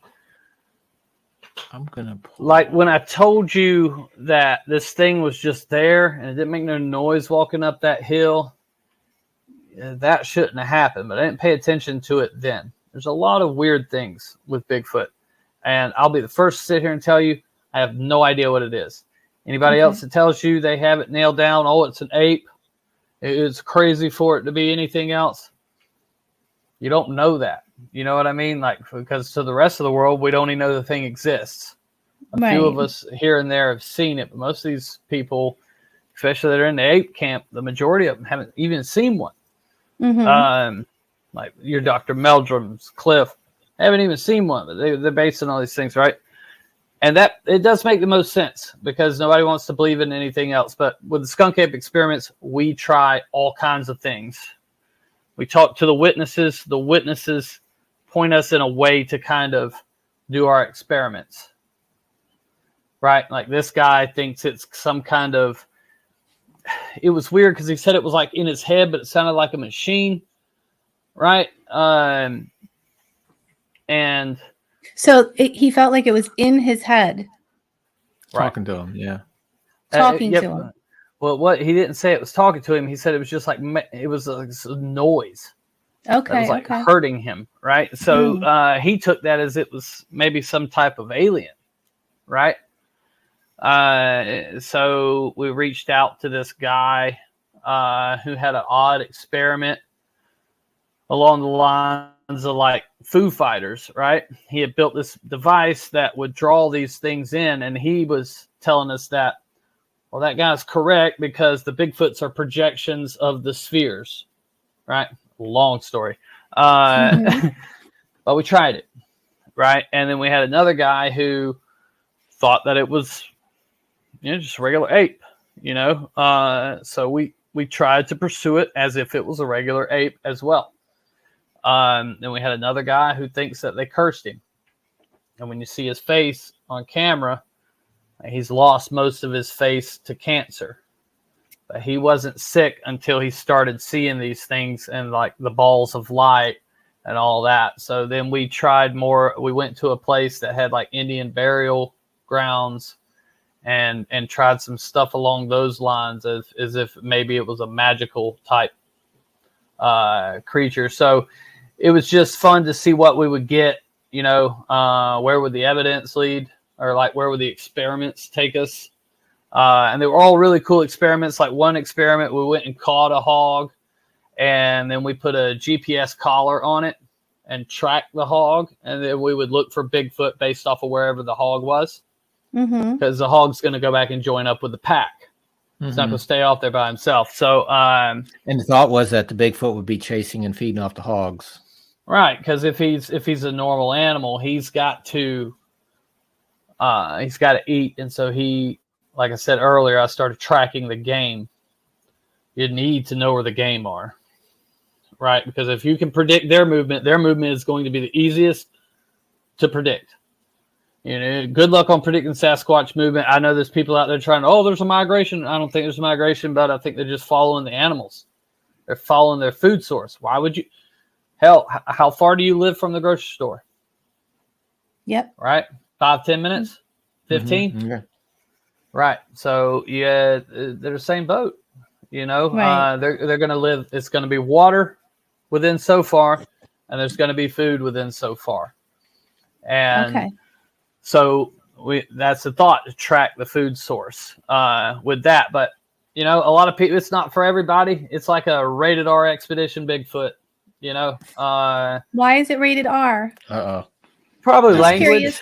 I'm gonna when I told you that this thing was just there and it didn't make no noise walking up that hill, that shouldn't have happened, but I didn't pay attention to it then. There's a lot of weird things with Bigfoot, and I'll be the first to sit here and tell you I have no idea what it is. Anybody else that tells you they have it nailed down, oh, it's an ape, it's crazy for it to be anything else, you don't know that. You know what I mean? Like, because to the rest of the world, we don't even know the thing exists. A few of us here and there have seen it, but most of these people, especially that are in the ape camp, the majority of them haven't even seen one. Like your Dr. Meldrum's, Cliff, haven't even seen one, but they're basing all these things, right? And that it does make the most sense because nobody wants to believe in anything else. But with the Skunkape experiments, we try all kinds of things. We talk to the witnesses. The witnesses point us in a way to kind of do our experiments. Right? Like this guy thinks it's some kind of, it was weird because he said it was like in his head, but it sounded like a machine. Right? And so he felt like it was in his head. Talking to him, yeah. Talking to him. Well, what he didn't say it was talking to him. He said it was just like it was a noise. Okay. It was like hurting him, right? So he took that as it was maybe some type of alien, right? So we reached out to this guy who had an odd experiment along the lines of like Foo Fighters, right? He had built this device that would draw these things in, and he was telling us that, well, that guy's correct because the Bigfoots are projections of the spheres, right? Long story. But we tried it, right? And then we had another guy who thought that it was, just a regular ape, So we tried to pursue it as if it was a regular ape as well. Then we had another guy who thinks that they cursed him. And when you see his face on camera, he's lost most of his face to cancer. But he wasn't sick until he started seeing these things and like the balls of light and all that. So then we tried more. We went to a place that had like Indian burial grounds and tried some stuff along those lines as if maybe it was a magical type creature. So it was just fun to see what we would get, where would the evidence lead, or like where would the experiments take us. And they were all really cool experiments. Like one experiment, we went and caught a hog, and then we put a GPS collar on it and tracked the hog, and then we would look for Bigfoot based off of wherever the hog was, because the hog's going to go back and join up with the pack. He's not going to stay off there by himself. So, and the thought was that the Bigfoot would be chasing and feeding off the hogs, right? Because if he's a normal animal, he's got to eat, and so he. Like I said earlier, I started tracking the game. You need to know where the game are, right? Because if you can predict their movement is going to be the easiest to predict. Good luck on predicting Sasquatch movement. I know there's people out there trying, there's a migration. I don't think there's a migration, but I think they're just following the animals. They're following their food source. Why would you? Hell, how far do you live from the grocery store? Yep. Right? 5-10 minutes? 15? Yeah. Right. So yeah, they're the same boat, right. They're going to live. It's going to be water within so far, and there's going to be food within so far. And so that's the thought, to track the food source with that. But, a lot of people, it's not for everybody. It's like a rated R expedition Bigfoot, Why is it rated R? Probably language.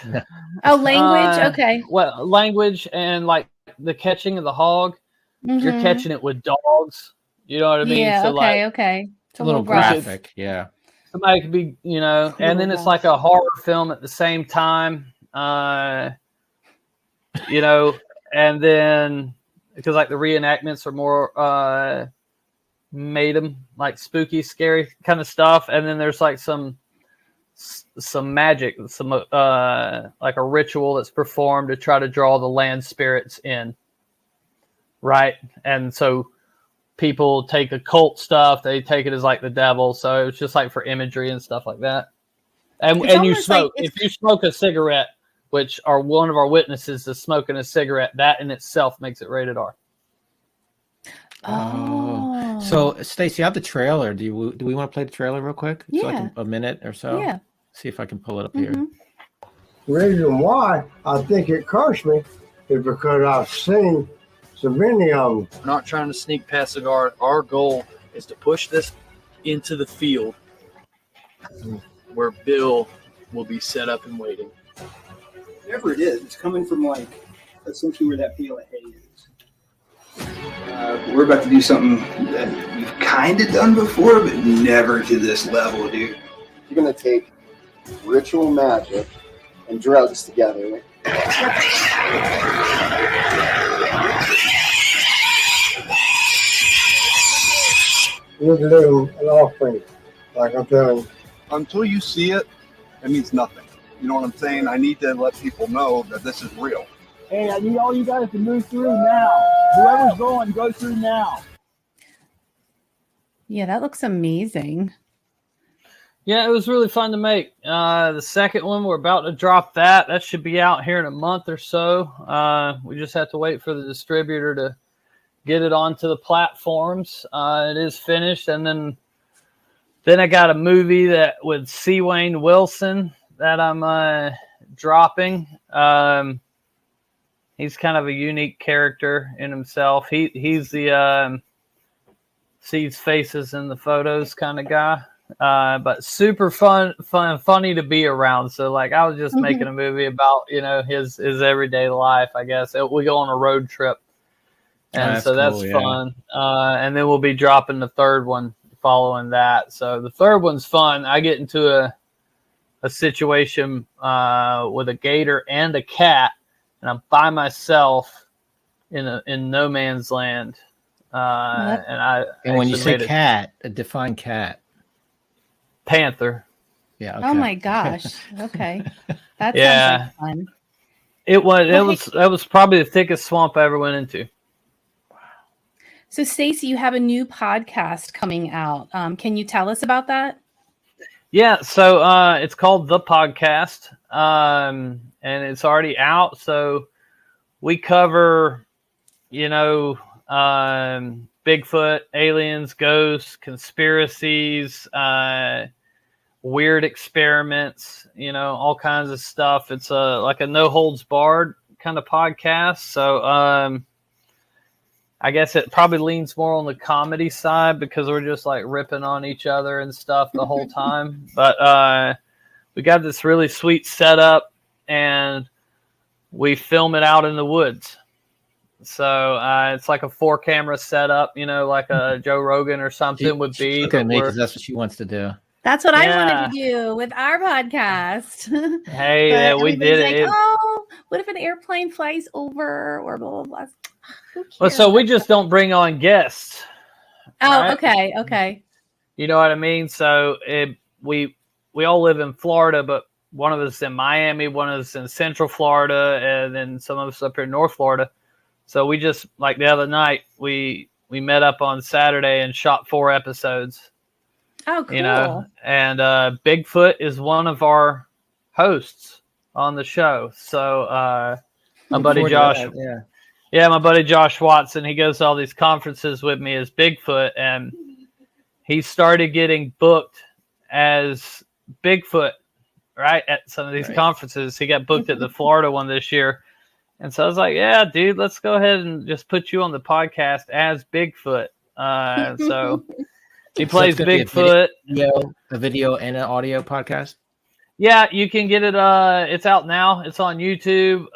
Oh, language. Okay. Well, language and like the catching of the hog. You're catching it with dogs. You know what I mean? Yeah. So okay. It's a little graphic. Yeah. Somebody could be, and then it's like a horror film at the same time. And then because like the reenactments are more made them like spooky, scary kind of stuff, and then there's like some magic, some like a ritual that's performed to try to draw the land spirits in, right? And so people take occult stuff, they take it as like the devil, so it's just like for imagery and stuff like that. And you smoke, if you smoke a cigarette, which are one of our witnesses is smoking a cigarette, that in itself makes it rated R. So Stacy, I have the trailer. Do we want to play the trailer real quick? It's like a minute or so. Yeah. See if I can pull it up here. The reason why I think it cursed me is because I've seen so many of them. We're not trying to sneak past the guard. Our goal is to push this into the field where Bill will be set up and waiting. Whatever it is, it's coming from like essentially where that bale of hay is. We're about to do something that we've kind of done before, but never to this level, dude. You're going to take ritual magic and drugs together. You give them an offering, like I'm telling you. Until you see it, it means nothing. You know what I'm saying? I need to let people know that this is real. Hey, I need all you guys to move through now. Whoever's going, go through now. Yeah, that looks amazing. Yeah, it was really fun to make. The second one, we're about to drop that. That should be out here in a month or so. We just have to wait for the distributor to get it onto the platforms. It is finished. And then I got a movie that with C. Wayne Wilson that I'm dropping. He's kind of a unique character in himself. He's the sees faces in the photos kind of guy. But super funny to be around. So like I was just making a movie about, his everyday life, I guess. We go on a road trip. And so that's cool, fun. And then we'll be dropping the third one following that. So the third one's fun. I get into a situation with a gator and a cat, and I'm by myself in no man's land. And when you say cat, define cat. Panther. Yeah. Okay. Oh my gosh. Okay. That sounds like fun. That was probably the thickest swamp I ever went into. So Stacy, you have a new podcast coming out. Can you tell us about that? Yeah, so it's called The Podcast, and it's already out. So we cover, Bigfoot, aliens, ghosts, conspiracies, weird experiments, all kinds of stuff. It's like a no holds barred kind of podcast. So I guess it probably leans more on the comedy side because we're just like ripping on each other and stuff the whole time. But we got this really sweet setup and we film it out in the woods. So it's like a 4-camera setup, like a Joe Rogan or something would be. Okay, because that's what she wants to do. That's what I wanted to do with our podcast. Hey, we did it. Oh, what if an airplane flies over or blah, blah, blah. Well, so we just don't bring on guests. Oh, right? Okay. You know what I mean? So we all live in Florida, but one of us in Miami, one of us in Central Florida, and then some of us up here in North Florida. So we just, like the other night, we met up on Saturday and shot 4 episodes. Oh, cool. And Bigfoot is one of our hosts on the show. So my buddy Josh, my buddy Josh Watson, he goes to all these conferences with me as Bigfoot, and he started getting booked as Bigfoot, right, at some of these conferences. He got booked at the Florida one this year. And so I was like, yeah, dude, let's go ahead and just put you on the podcast as Bigfoot. So he plays Bigfoot. A video and an audio podcast? Yeah, you can get it. It's out now. It's on YouTube.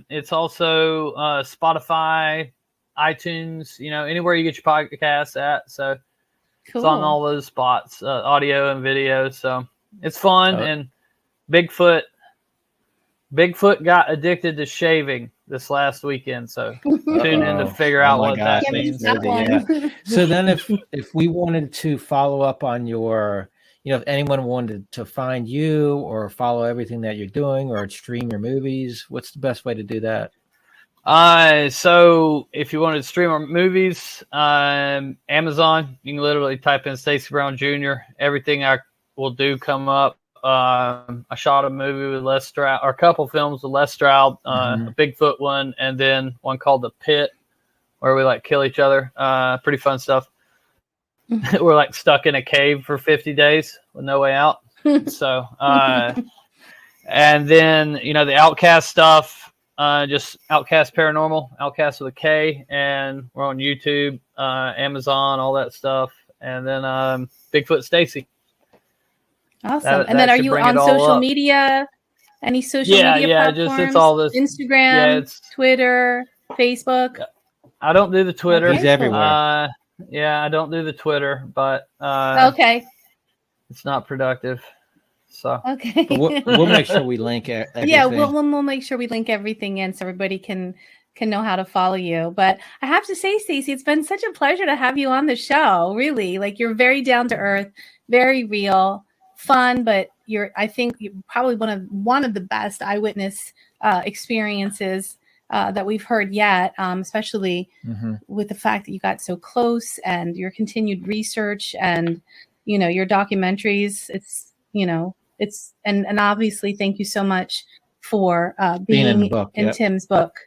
It's also Spotify, iTunes, anywhere you get your podcast at. So It's on all those spots, audio and video. So it's fun. And Bigfoot got addicted to shaving this last weekend. So tune in to figure out what that means. So then if we wanted to follow up on your, if anyone wanted to find you or follow everything that you're doing or stream your movies, what's the best way to do that? So if you wanted to stream our movies, Amazon, you can literally type in Stacy Brown Jr. Everything I will do come up. I shot a movie with Les Stroud, or a couple films with Les Stroud, a Bigfoot one, and then one called The Pit, where we kill each other. Pretty fun stuff. We're stuck in a cave for 50 days with no way out. So, and then, the Outcast stuff, just Outcast Paranormal, Outcast with a K, and we're on YouTube, Amazon, all that stuff, and then Bigfoot Stacy. Awesome. And then are you on social media? Any social media platforms? Just it's all this Instagram, Twitter, Facebook. I don't do the Twitter. He's everywhere. I don't do the Twitter, but okay, it's not productive. So okay, we'll make sure we link everything. Yeah, we'll make sure we link everything in so everybody can know how to follow you. But I have to say, Stacy, it's been such a pleasure to have you on the show. Really, like you're very down to earth, very real, fun, but I think you're probably one of the best eyewitness experiences that we've heard yet, especially with the fact that you got so close and your continued research and your documentaries. And obviously thank you so much for being in the book, in Tim's book.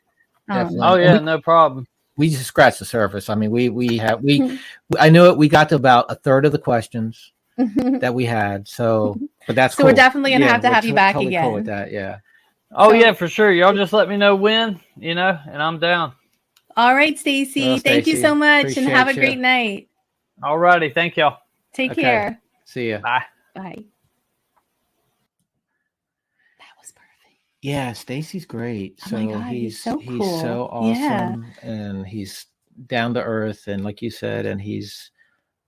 No problem. We just scratched the surface. I mean, I know it. We got to about a third of the questions that we had. So, but that's so cool. We're definitely gonna have to have you back totally again. Cool with that, yeah. Oh yeah, for sure. Y'all just let me know when, and I'm down. All right, Stacy. Thank you so much, and have a great night. All righty, thank y'all. Take care. See ya. Bye. Bye. Yeah, Stacy's great. So my God, he's so cool. He's so awesome, and he's down to earth, and like you said, and he's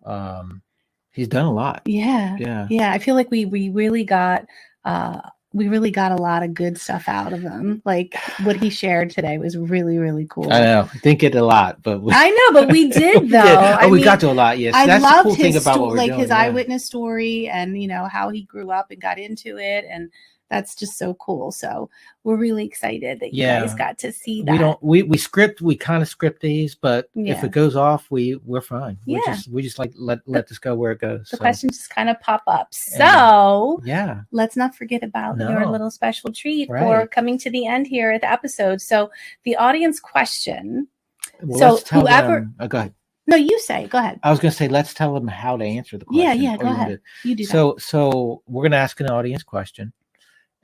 done a lot. Yeah. I feel like we really got a lot of good stuff out of him. Like what he shared today was really, really cool. I know. Didn't get a lot, but I know, but we did though. We got to a lot. Yes, I that's loved the cool thing his about what we're doing, his eyewitness story, and how he grew up and got into it, and that's just so cool. So we're really excited that you guys got to see that. We kind of script these, but if it goes off, we're fine. We just like let this go where it goes. The questions just kind of pop up. So let's not forget about your little special treat for coming to the end here at the episode. So the audience question. Well, so whoever go ahead. No, you say. Go ahead. I was going to say, let's tell them how to answer the question. Yeah. Go ahead. You do that. So we're going to ask an audience question.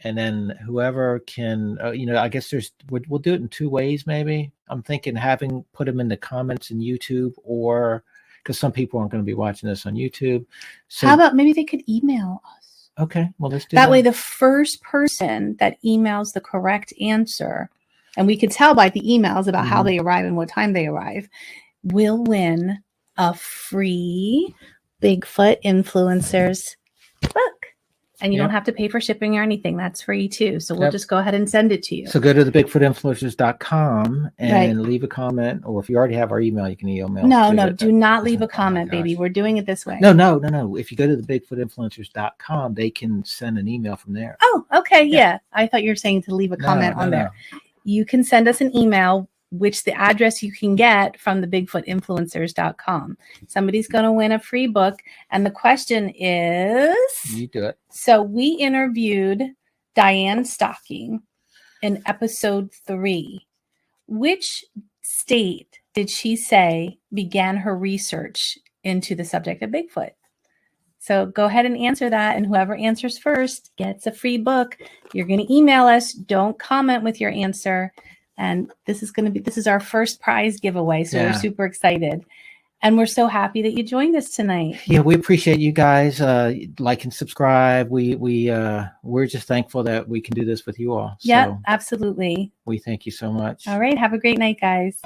And then whoever can, I guess we'll do it in two ways, maybe. I'm thinking put them in the comments in YouTube, or because some people aren't going to be watching this on YouTube. So how about maybe they could email us? Okay, well, let's do that. That way, the first person that emails the correct answer, and we could tell by the emails about how they arrive and what time they arrive, will win a free Bigfoot Influencers book. And you don't have to pay for shipping or anything. That's free too. So we'll just go ahead and send it to you. So go to the Bigfootinfluencers.com and leave a comment. Or if you already have our email, you can email. No, do not leave a comment, baby. We're doing it this way. No. If you go to the Bigfootinfluencers.com, they can send an email from there. Oh, okay. Yeah. I thought you were saying to leave a comment on there. You can send us an email, which the address you can get from the Bigfootinfluencers.com. Somebody's going to win a free book. And the question is... You do it. So we interviewed Diane Stocking in episode 3. Which state did she say began her research into the subject of Bigfoot? So go ahead and answer that. And whoever answers first gets a free book. You're going to email us. Don't comment with your answer. And this is our first prize giveaway. So we're super excited. And we're so happy that you joined us tonight. Yeah, we appreciate you guys. Like and subscribe. We're just thankful that we can do this with you all. Yeah, absolutely. We thank you so much. All right. Have a great night, guys.